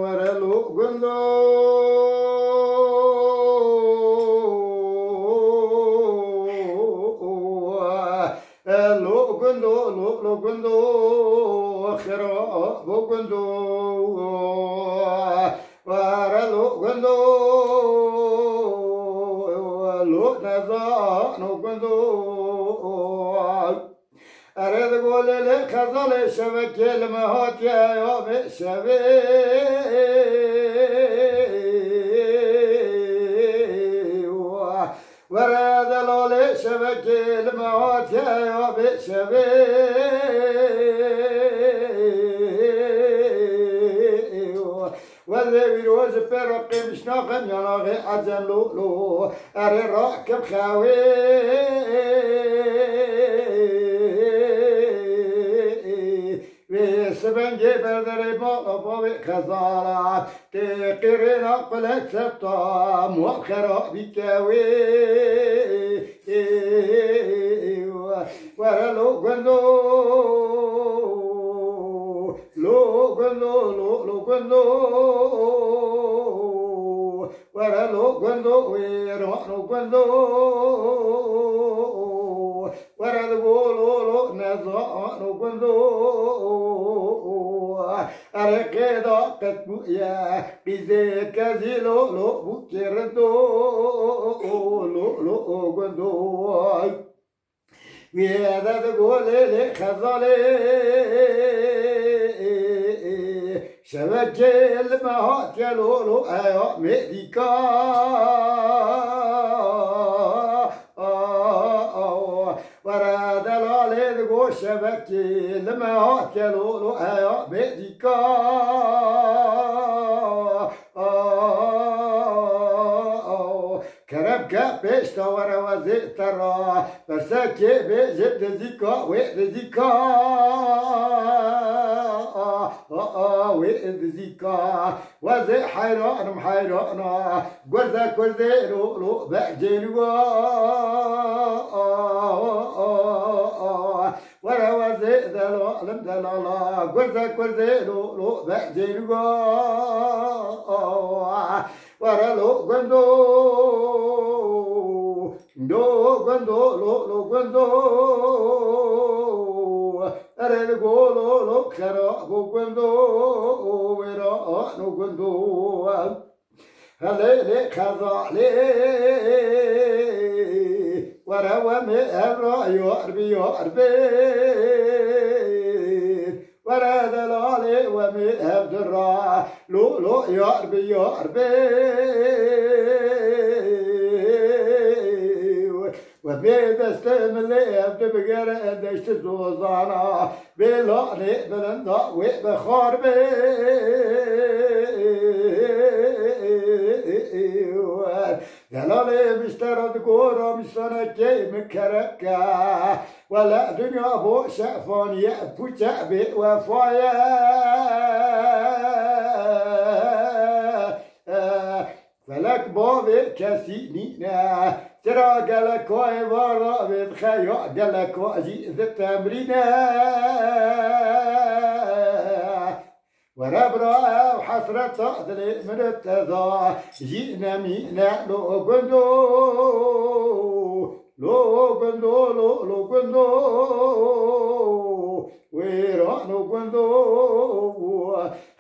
ورلو قندو لو قندو لو قندو خراب قندو ورلو قندو لو نزان قندو أريد أقول لك خزل شبكة المهات يا يوم الشبي وريد أقول شبكة المهات يا يوم الشبي وذي روز برقي مش ناقم يناغي عجل لولو أري راكب خاوي سبنجي بدري بابي خزارة تقرين أقبلك سبتا مؤخرة بكاوي ورلو قندو لو قندو لو قندو ورلو قندو ويرانو قندو ورلو لو نزانو قندو أركض قطبيا بزيك زيلو لو بكردو لو قندو وهذا تقول لي خزالي شبكة المهات يا لولو أيا ميديكا وراد العلي تقول شبكة المهات يا لولو أيا ميديكا كربكا بيشتا ورا وزيت ترى برساكي بجد زيكا ويد زيكا ويد زيكا وزي حيران محيرانا قرزا قرزي لولو بأجلوا ورا وزي دلالم دلالا قرزا قرزي لولو بأجلوا ورا لو قندو دو قندو لو قندو أريد قولو لو خراب قندو ورا نو قندو هلي خزالي ورا ومي أبرا يعربي ورا دلالي ومي أبدرا لو يعربي وبيد استملي أبد بقرة دشت زوزانا بلعني بلندا وبخار بي دلالي بشترد قورا مشتنا كي مكركا ولا دنيا بو شافانية بو تعبي وفايا فلك بابي كسينينا ترى قالك واي ورا بالخيا قالك واجي ذا التمرينة وربرا وحسرة تعدلي من التذا جينا مينا لو قندو لو قندو ويرانو قندو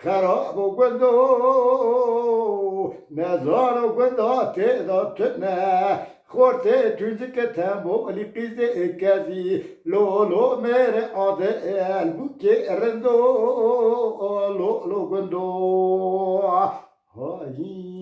خراب قندو نزارو قندو تيدا تنا خورتي تنزك تامو لقيزي كازي لو ميري عادي البوكي رندو لو قندو هاي